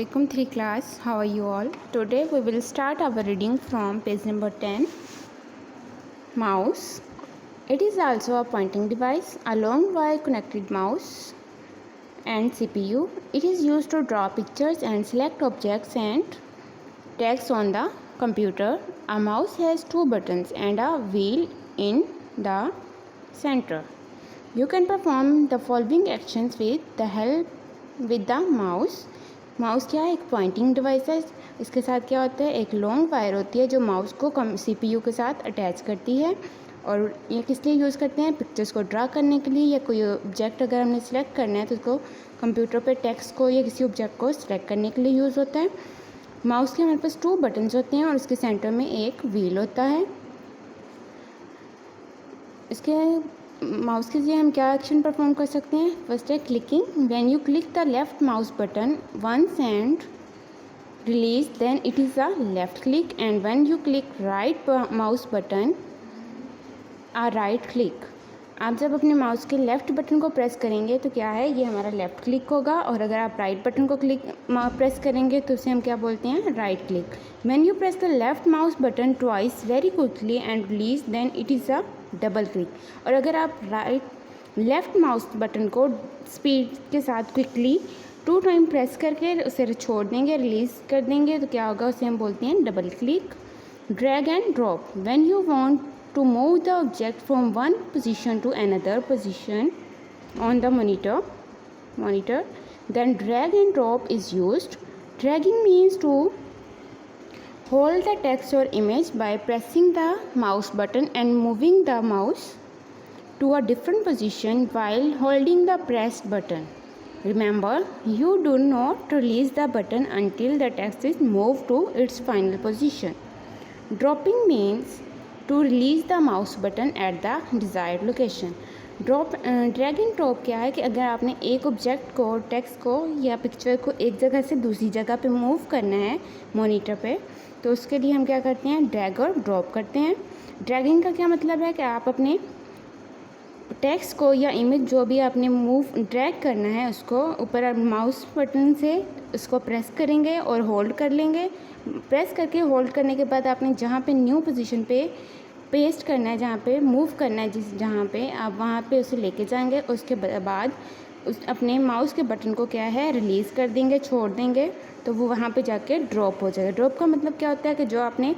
Assalamualaikum 3 class. How are you all? Today we will start our reading from page number 10. Mouse. It is also a pointing device, a long wire connected mouse and CPU. It is used to draw pictures and select objects and text on the computer. A mouse has two buttons and a wheel in the center. You can perform the following actions with the mouse. Mouse क्या है? एक pointing device है। इसके साथ क्या होता है? एक लॉन्ग वायर होती है जो माउस को CPU के साथ अटैच करती है। और ये किस लिए यूज़ करते हैं? पिक्चर्स को ड्रा करने के लिए, या कोई ऑब्जेक्ट अगर हमने सेलेक्ट करना है तो उसको कंप्यूटर पे टेक्स्ट को या किसी ऑब्जेक्ट को सेलेक्ट करने के लिए यूज़ होता है। माउस के हमारे पास टू बटन्स होते हैं और उसके सेंटर में एक व्हील होता है। इसके माउस के लिए हम क्या एक्शन परफॉर्म कर सकते हैं? फर्स्ट है clicking. When you click the left mouse button once and release then it is a left click, and when you click right mouse button a right click. आप जब अपने माउस के left button को press करेंगे तो क्या है? ये हमारा लेफ़्ट क्लिक होगा, और अगर आप राइट बटन को प्रेस करेंगे तो उसे हम क्या बोलते हैं? Right click. When you press the left mouse button twice very quickly and release then it is a double click. और अगर आप लेफ़्ट माउस बटन को स्पीड के साथ क्विकली 2 टाइम प्रेस करके उसे छोड़ देंगे, रिलीज़ कर देंगे, तो क्या होगा? उसे हम बोलते हैं double click. Drag and drop. When you want to move the object from one position to another position on the monitor, then drag and drop is used. Dragging means to hold the text or image by pressing the mouse button and moving the mouse to a different position while holding the pressed button. Remember, you do not release the button until the text is moved to its final position. Dropping means to release the mouse button at the desired location. Drag and drop क्या है कि अगर आपने एक object को, text को या picture को एक जगह से दूसरी जगह पे मूव करना है मॉनिटर पे, तो उसके लिए हम क्या करते हैं? ड्रैग और ड्रॉप करते हैं। ड्रैगिंग का क्या मतलब है कि आप अपने टेक्स्ट को या इमेज जो भी आपने ड्रैग करना है उसको ऊपर माउस बटन से उसको प्रेस करेंगे और होल्ड कर लेंगे। प्रेस करके होल्ड करने के बाद आपने जहाँ पे न्यू पोजीशन पे पेस्ट करना है, जहाँ पे मूव करना है, जहाँ पे आप वहाँ पे उसे लेके जाएंगे। उसके बाद उस अपने माउस के बटन को क्या है? रिलीज़ कर देंगे, छोड़ देंगे, तो वो वहाँ पे जाके ड्रॉप हो जाएगा। ड्रॉप का मतलब क्या होता है कि जो आपने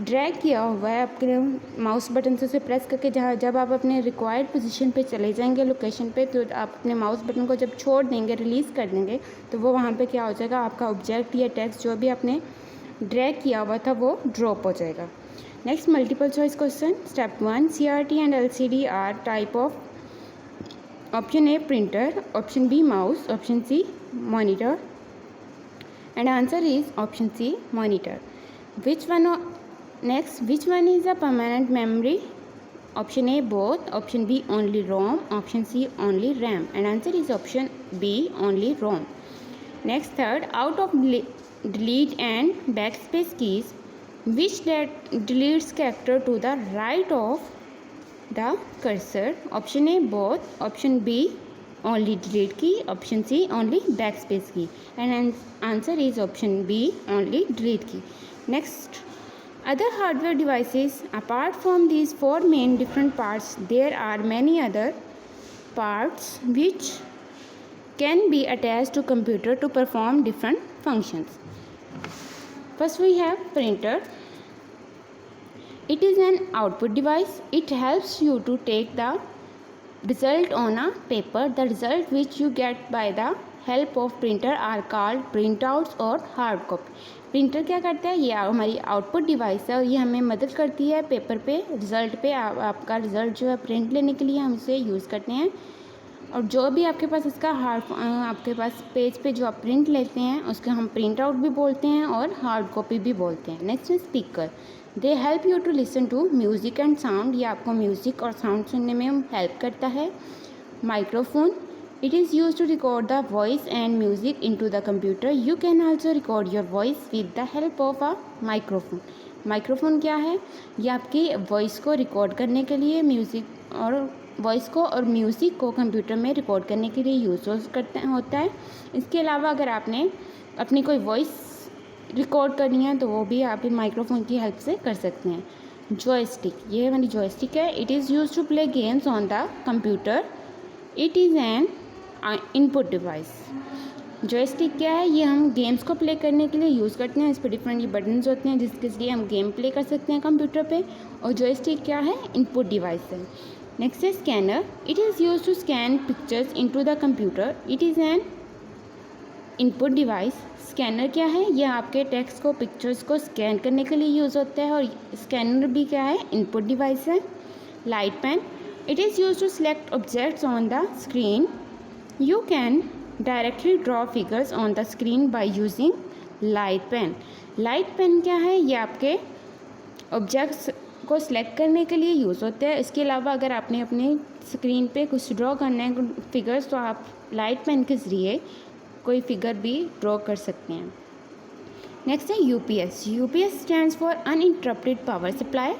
ड्रैग किया हुआ है आपके माउस बटन से, उसे प्रेस करके जब आप अपने रिक्वायर्ड पोजीशन पे चले जाएंगे लोकेशन पे, तो आप अपने माउस बटन को जब छोड़ देंगे, रिलीज़ कर देंगे, तो वो वहाँ पे क्या हो जाएगा? आपका ऑब्जेक्ट या टेक्स्ट जो भी आपने ड्रैग किया हुआ था वो ड्रॉप हो जाएगा। Next multiple choice question. Step 1, CRT and LCD are type of. Option A printer, option B mouse, option C monitor, and answer is option C monitor. which one is a permanent memory? Option A both, option B only ROM, option C only RAM, and answer is option B only ROM. Next third, out of delete and backspace keys, which deletes character to the right of the cursor? Option A both, option B only delete key, option C only backspace key, and answer is option B only delete key. Next, other hardware devices. Apart from these 4 main different parts, there are many other parts which can be attached to computer to perform different functions. First we have printer. It is an output device. It helps you to take the result on a paper. The result which you get by the help of printer are called printouts or hard copy. Printer क्या करता है? ये हमारी output device है और ये हमें मदद करती है पेपर पे, रिज़ल्ट पे। आपका रिज़ल्ट जो है प्रिंट लेने के लिए हम इसे यूज़ करते हैं। और जो भी आपके पास इसका आपके पास पेज पे जो आप प्रिंट लेते हैं उसको हम प्रिंट आउट भी बोलते हैं और हार्ड कॉपी भी बोलते हैं। नेक्स्ट है speaker. They help you to listen to music and sound. ये आपको म्यूज़िक और साउंड सुनने में हेल्प करता है। Microphone. It is used to record the voice and music into the computer. You can also record your voice with the help of a microphone. Microphone क्या है? ये आपकी वॉइस को रिकॉर्ड करने के लिए, म्यूज़िक और वॉइस को और म्यूज़िक को कंप्यूटर में रिकॉर्ड करने के लिए यूज़ होता है। इसके अलावा अगर आपने अपनी कोई वॉइस रिकॉर्ड करनी है तो वो भी आप माइक्रोफोन की हेल्प से कर सकते हैं। जॉयस्टिक, ये हमारी जॉयस्टिक है। It is use to play games on the computer. It is an input device. Joystick क्या है? ये हम गेम्स को प्ले करने के लिए यूज़ करते हैं। इस पर डिफरेंट ये बटन्स होते हैं जिसके जरिए हम गेम प्ले कर सकते हैं कंप्यूटर पे। और जॉयस्टिक क्या है? इनपुट डिवाइस है। नेक्स्ट है scanner. It is use to scan pictures into the computer. It is an input device. Scanner क्या है? यह आपके टेक्स्ट को, पिक्चर्स को स्कैन करने के लिए यूज़ होता है। और स्कैनर भी क्या है? इनपुट डिवाइस है। Light pen. It is use to select objects on the screen. You can directly draw figures on the screen by using light pen. Light pen क्या है? ये आपके ऑब्जेक्ट्स को सिलेक्ट करने के लिए यूज़ होते हैं। इसके अलावा अगर आपने अपनी स्क्रीन पे कुछ ड्रॉ करना है फिगर्स, तो आप लाइट पेन के ज़रिए कोई फिगर भी ड्रॉ कर सकते हैं। नेक्स्ट है UPS. UPS stands for uninterrupted power supply.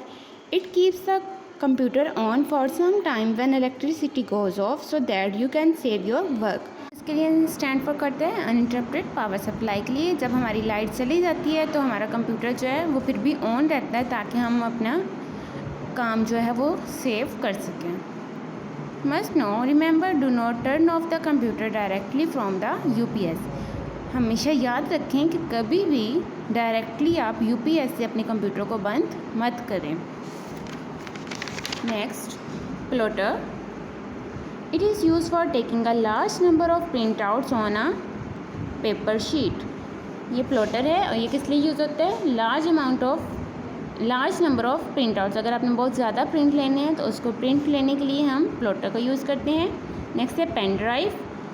It keeps the computer on for some time when electricity goes off so that you can save your work. इसके लिए स्टैंड फॉर करते हैं uninterrupted power supply के लिए। जब हमारी light चली जाती है तो हमारा कंप्यूटर जो है वो फिर भी ऑन रहता है ताकि हम अपना काम जो है वो सेव कर सकें। Must know remember do not turn off the computer directly from the UPS. हमेशा याद रखें कि कभी भी डायरेक्टली आप यूपीएस से अपने कंप्यूटर को बंद मत करें। Next, plotter. It is use for taking a large number of print outs on a paper sheet. ये प्लॉटर है और ये किस लिए यूज़ होता है? Large number of print outs. अगर आपने बहुत ज़्यादा प्रिंट लेने हैं तो उसको प्रिंट लेने के लिए हम प्लॉटर का यूज़ करते हैं। नेक्स्ट है pen drive.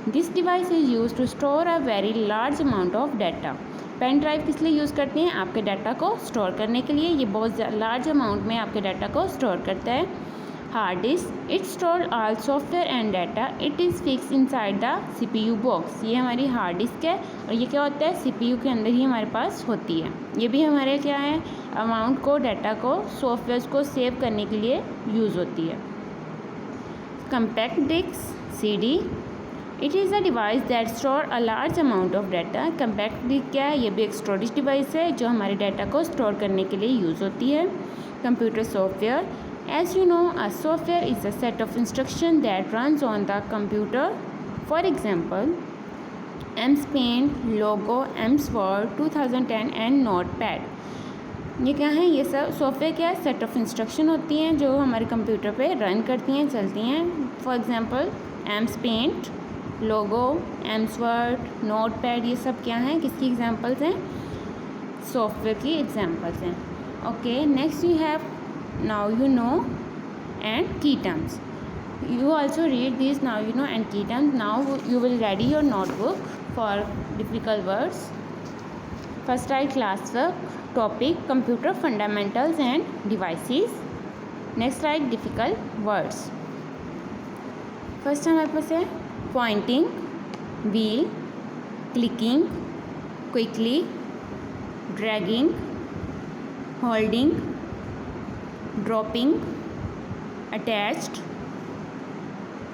This device is use to store a very large amount of data. Pen drive किस लिए यूज़ करते हैं? आपके डाटा को स्टोर करने के लिए। ये बहुत लार्ज अमाउंट में आपके डाटा को स्टोर करता है। Hard disk. It store all software and data. It is fix inside the CPU box. ये हमारी हार्ड डिस्क है और ये क्या होता है? सीपीयू के अंदर ही हमारे पास होती है। ये भी हमारे क्या है? अमाउंट को, डाटा को, सॉफ्टवेयर को सेव करने के लिए यूज़ होती है। Compact disc CD. It is a device that store a large amount of data. Compact disc क्या है? ये भी एक स्टोरेज डिवाइस है जो हमारे डाटा को स्टोर करने के लिए यूज़ होती है। Computer software. As you know, a software is a set of instructions that runs on the computer. For example, Paint, Logo, Word 2010 and Notepad. ये क्या है? ये सब सॉफ्टवेयर क्या है? सेट ऑफ इंस्ट्रक्शन होती हैं जो हमारे कंप्यूटर पे रन करती हैं, चलती हैं। For example Paint, Logo, Word, Notepad, ये सब क्या हैं? किसकी एग्जांपल्स हैं? सॉफ्टवेयर की एग्जांपल्स हैं। Okay, next you have now you know and key terms. You also read these now you know and key terms. Now you will ready your notebook for difficult words. First write classwork, topic, computer fundamentals and devices. Next write difficult words. First हमारे पास है pointing, wheel, clicking, quickly, dragging, holding, dropping, attached,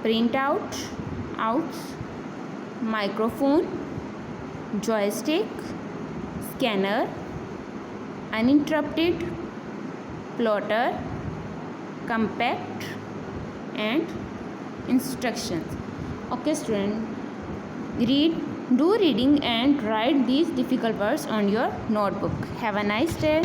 print out, outs, microphone, joystick, scanner, uninterrupted, plotter, compact and instructions. Okay student, do reading and write these difficult words on your notebook. Have a nice day.